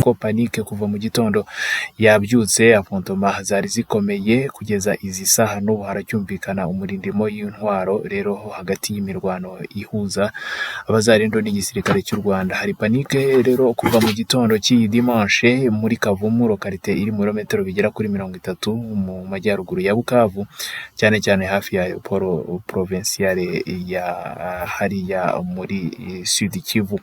ko panike kuva mu gitondo yabyutse, afontoma zari zikomeye kugeza izi saha n'ubu haracyumvikana umurindimo y'intwaro rero hagati y'imirwano ihuza abazarindo n'igisirikare cy'u Rwanda. Hari panike rero kuva mu gitondo cy'iyi dimanche muri Kavumu, lokalite iri mu birometero bigera kuri 30 mu majyaruguru ya Bukavu, cyane cyane hafi ya poro provinciale ya hariya muri Sud Kivu.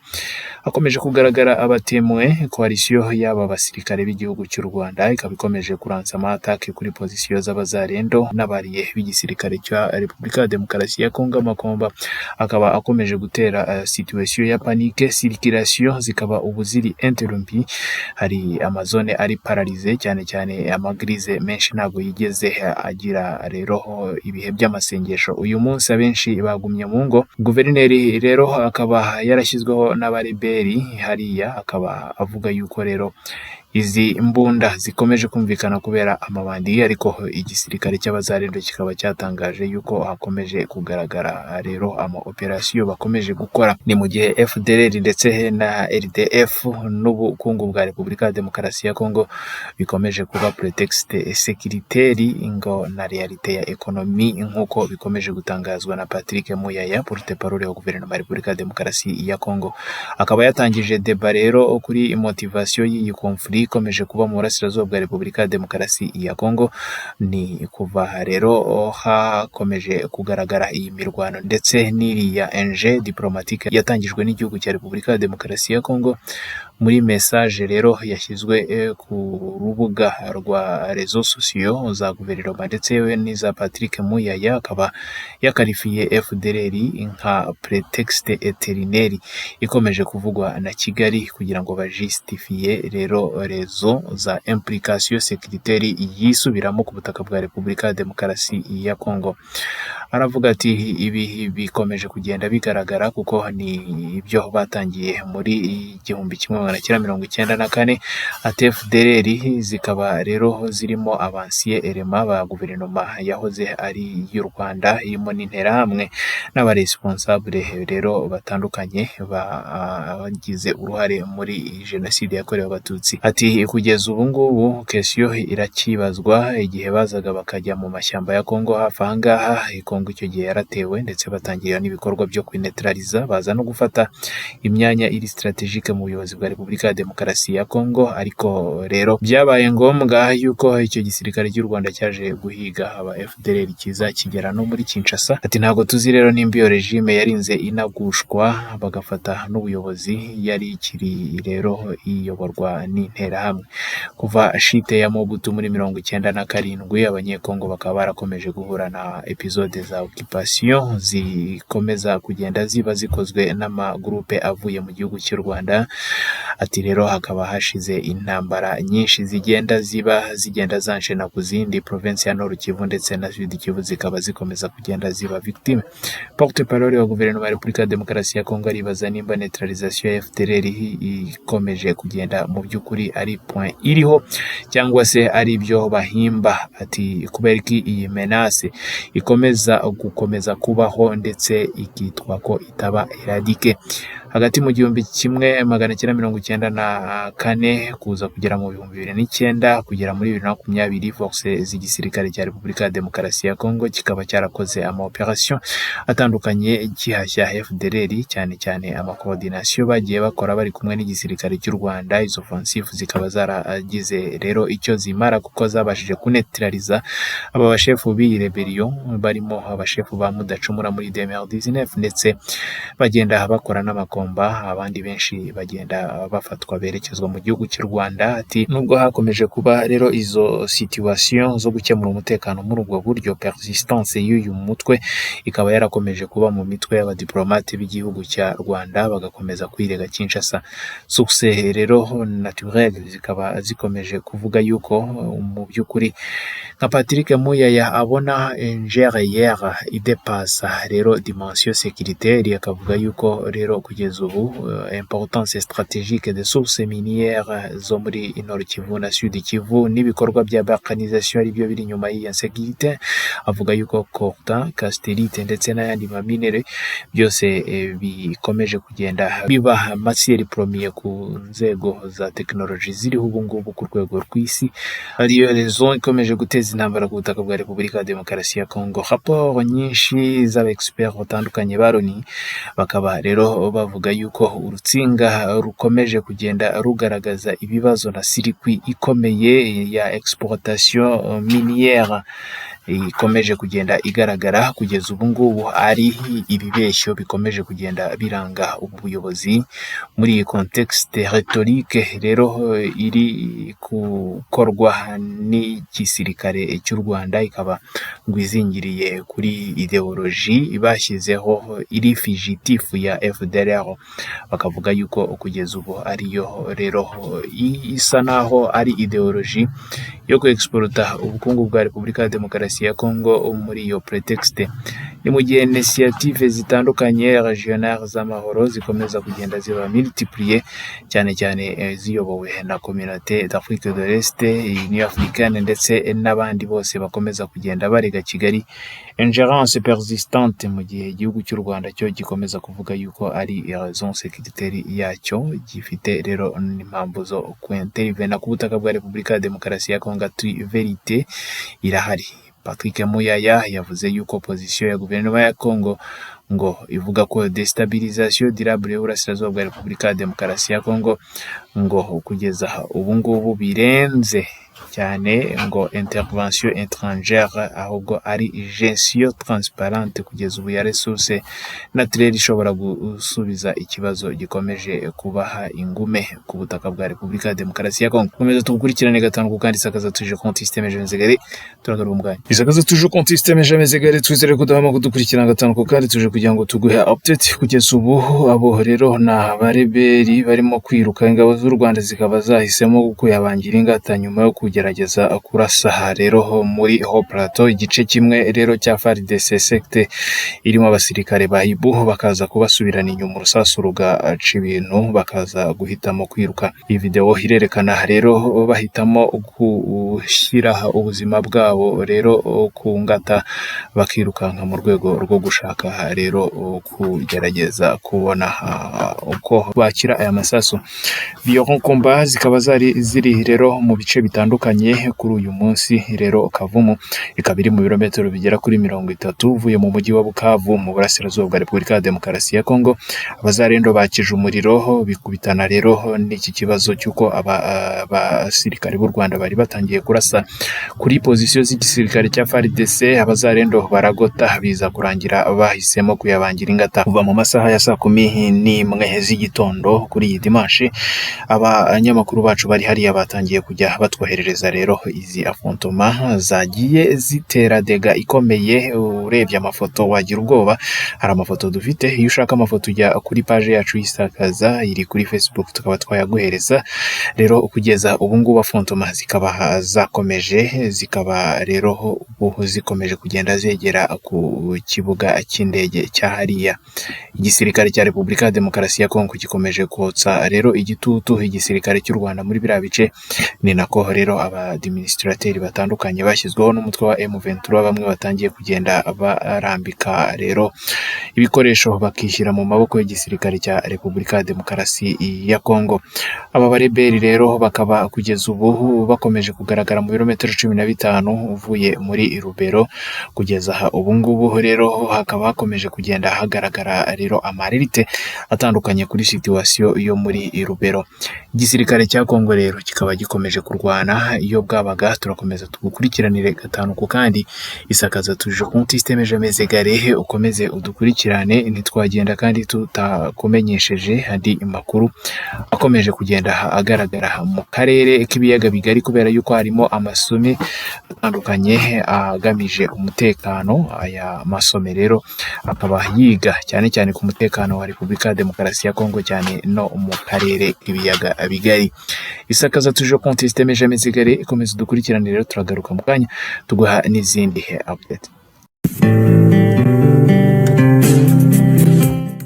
Hakomeje kugaragara abatemwe koalisiyo y'aba basirikare b'igihugu cy'u Rwanda ikaba ikomeje kuransa amatake kuri pozisiyo z'abazarendo n'abariye b'igisirikare cya Repubulika ya Demokarasi ya Kongo. Amakomba akaba akomeje gutera situation ya panike, circulation zikaba ubu ziri interrompi, hari amazone ari paralize, cyane cyane amagrize menshi ntabwo yigeze agira rero ibihe by'amasengesho. Uyu munsi abenshi bagumye mu ngo. Guverineri rero akaba yarashyizweho n'abareberi hariya, akaba avuga yuko rero izi mbunda zikomeje kumvikana kubera amabandi, ariko igisirikare cy'abazarendo kikaba cyatangaje yuko hakomeje kugaragara rero ama operation bakomeje gukora. Ni mu gihe FDLR ndetse na RDF n'ubukungu bwa Repubulika ya Demokarasi ya Kongo bikomeje kuba pretexte sécuritaire ngo na realite ya economy, nkuko bikomeje gutangazwa na Patrick Muyaya, porte-parole wa guverinoma ya Repubulika ya Demokarasi ya Kongo. Akaba yatangije deba rero kuri motivation y'iyi conflit ikomeje kuba mu burasirazuba bwa Repubulika ya Demokarasi ya Kongo. Ni kuva rero hakomeje kugaragara iyi mirwano ndetse n'iriya enjeu diplomatique yatangijwe n'igihugu cya Repubulika ya Demokarasi ya Kongo. Muri message rero yashyizwe ku rubuga rwa réseaux sociaux za guverinoma ndetse n'iza Patrick Muyaya, akaba yakarifiye FDLR nka pretexte éternel ikomeje kuvugwa na Kigali kugira ngo bajustifie rero rezo za implication sécuritaire yisubiramo ku butaka bwa Repubulika ya Demokarasi ya Kongo. Aravuga ati ibi bikomeje kugenda bigaragara kuko ni ibyo batangiye muri 1994. Ati FDLR zikaba rero zirimo avansiye elema ba guverinoma yahoze ari y'u Rwanda, irimo n'interahamwe n'abaresponsable rero batandukanye bagize uruhare muri jenoside yakorewe Abatutsi. Ati kugeza ubu ngubu question irakibazwa, igihe bazaga bakajya mu mashyamba ya Kongo hafi ahangaha. Kongo icyo gihe yaratewe ndetse batangira n'ibikorwa byo kwinetraliza, baza no gufata imyanya iri strategique mu buyobozi bwa Repubulika ya Demokarasi ya Kongo. Ariko rero byabaye ngombwa yuko icyo gisirikare cy'u Rwanda cyaje guhiga aba FDLR kiza kigera no muri Kinshasa. Ati ntabwo tuzi rero nimba iyo regime yarinze inagushwa bagafata n'ubuyobozi yari ikiri rero iyoborwa n'interahamwe. Kuva shite ya Mobutu muri 1997 abanyekongo bakaba barakomeje guhura na episode za occupation zikomeza kugenda ziba zikozwe n'amagroupe avuye mu gihugu cy'u Rwanda. Ati rero hakaba hashize intambara nyinshi zigenda zanshena ku zindi province ya Nord Kivu ndetse na Sud Kivu zikaba zikomeza kugenda ziba victime. Porte-parole wa guverinoma ya Repubulika ya Demokarasi ya Kongo aribaza nimba neutralisation ya FDLR ikomeje kugenda mu by'ukuri ari point iriho cyangwa se ari byo bahimba. Ati kubera ko iyi menace gukomeza kubaho ndetse ikitwa ko itaba eradike. Hagati mu 1994 kuza kugera mu 2009 kugera muri 2020 force z'igisirikare cya Repubulika ya Demokarasi ya Kongo kikaba cyarakoze ama operation atandukanye gihashya FDLR, cyane cyane ama coordination bagiye bakora bari kumwe n'igisirikare cy'u Rwanda. Izo offensive zikaba zaragize rero icyo zimara kuko zabashije kunetraliza aba bashefu b'iyi rebellion, barimo abashefu ba Mudacumura muri 2019 ndetse bagenda bakora n'amakomba, abandi benshi bagenda bafatwa berekezwa mu gihugu cy'u Rwanda. Ati nubwo hakomeje kuba rero izo situation zo gukemura umutekano muri ubwo buryo, persistance y'uyu mutwe ikaba yarakomeje kuba mu mitwe y'abadiplomate b'igihugu cya Rwanda bagakomeza kwirega Kinshasa. Succès rero naturel zikaba zikomeje kuvuga yuko mu by'ukuri nka Patrick Muyaya abona ingere hier idepasa rero dimension sécuritaire, akavuga yuko rero kugeza kugeza ubu importance stratégique des sources minières zo muri Nord Kivu na Sud Kivu n'ibikorwa bya balkanisation ari byo biri inyuma y'iyi insécurité. Avuga yuko coltan, casterite ndetse n'ayandi maminere byose bikomeje kugenda biba matière première ku nzego za tekinoloji ziriho ubu ngubu ku rwego rw'isi, ariyo raison ikomeje guteza intambara ku butaka bwa Repubulika ya Demokarasi ya Congo. Raporo nyinshi z'aba-experts batandukanye ba Loni bakaba rero bavuga yuko urutsinga rukomeje kugenda rugaragaza ibibazo na circuit ikomeye ya exploitation minière ikomeje kugenda igaragara kugeza ubu ngubu, ari ibibeshyo bikomeje kugenda biranga ubuyobozi muri iyi contexte rhétorique rero iri gukorwa n'igisirikare cy'u Rwanda, ikaba ngwizingiriye kuri ideologie bashyizeho iri figitifu ya FDLR. Bakavuga yuko kugeza ubu ariyo rero isa naho ari ideologie yo kuexporta ubukungu bwa Repubulika ya Demokarasi ya Congo muri iyo pretexte. Ni mu gihe initiative zitandukanye regional z'amahoro zikomeza kugenda ziba multiplier, cyane cyane ziyobowe na Communauté d'Afrique de l'Est, Union Africaine ndetse n'abandi bose bakomeza kugenda barega Kigali ingérence persistante, mu gihe igihugu cy'u Rwanda cyo gikomeza kuvuga yuko ari raison sécuritaire yacyo gifite rero n'impamvu zo kwintervena ku butaka bwa Repubulika ya Demokarasi ya Congo. Verite irahari. Patrick Muyaya yavuze yuko position ya guverinoma ya Congo ngo ivuga ko destabilisation durable y'uburasirazuba bwa Repubulika ya Demokarasi ya Congo ngo kugeza ubu ngubu birenze cyane ngo intervention étrangère, ahubwo ari gestion transparente kugeza ubu ya resource naturelle ishobora gusubiza ikibazo gikomeje kubaha ingume ku butaka bwa Repubulika ya Demokarasi ya Congo. Komeza tugukurikirane gatanu ku kandi isakaza tuje konti système James Gare, turagaruka umwanya isakaza tuje konti système James Gare, twizere ko dahama kudukurikirana gatanu ku kandi tuje kugira ngo tuguhe update. Kugeza ubu abo rero na bareberi barimo kwiruka, ingabo z'u Rwanda zikaba zahisemo kuyabangira ingata nyuma yo kugerageza kurasa rero muri Haut Plateau, igice kimwe rero cya FARDC secte irimo abasirikare ba IBU bakaza kubasubirana inyuma, urusasu rugaca ibintu bakaza guhitamo kwiruka. Iyi video irerekana rero bahitamo gushyira ubuzima bwabo rero ku ngata bakirukanka mu rwego rwo gushaka rero kugerageza kubona uko bakira aya masasu. Violent combat zikaba ziri rero mu bice bitandukanye kuri uyu munsi. Rero Kavumu ikaba iri mu birometero bigera kuri 30 uvuye mu mujyi wa Bukavu mu burasirazuba bwa Repubulika ya Demokarasi ya Congo. Abazarendo bakije umuriro bikubitana rero n'iki kibazo cyuko abasirikare b'u Rwanda bari batangiye kurasa kuri position z'igisirikare cya FARDC. Abazarendo baragota biza kurangira bahisemo kuyabangira ingata kuva mu masaha ya saa 11 z'igitondo kuri iyi dimanche. Abanyamakuru bacu bari hariya batangiye kujya batwoherereza rero izi affrontement zagiye zitera dega ikomeye. Urebye amafoto wagira ubwoba. Hari amafoto dufite, iyo ushaka amafoto ujya kuri page yacu y'isakaza iri kuri Facebook tukaba twayaguhereza. Rero kugeza ubu ngubu affrontement zikaba zakomeje, zikaba rero ubu zikomeje kugenda zegera ku kibuga cy'indege cya hariya. Igisirikare cya Repubulika ya Demokarasi ya Congo gikomeje kotsa rero igitutu igisirikare cy'u Rwanda muri biriya bice. Ni nako rero abadministrateri batandukanye bashyizweho n'umutwe wa M23 bamwe batangiye kugenda barambika rero ibikoresho bakishyira mu maboko y'igisirikare cya Repubulika ya Demokarasi ya Congo. Aba bareberi rero bakaba kugeza ubu bakomeje kugaragara mu birometero 15 uvuye muri Rubero. Kugeza ubu ngubu rero hakaba hakomeje kugenda hagaragara rero amarerite atandukanye kuri situation yo muri Rubero. Igisirikare cya Congo rero kikaba gikomeje kurwana iyo bwabaga. Turakomeza tugukurikiranire gatanu ku kandi isakaza tuje konti système James Gare, ukomeze udukurikirane. Ntitwagenda kandi tutakumenyesheje andi makuru akomeje kugenda agaragara mu karere k'ibiyaga bigari, kubera yuko harimo amasome atandukanye agamije umutekano. Aya masome rero akaba yiga cyane cyane ku mutekano wa Repubulika ya Demokarasi ya Congo, cyane no mu karere k'ibiyaga bigari. Isakaza tuje konti système James Gare, ikomeza dukurikirane. Rero turagaruka mu kanya tuguha n'izindi update.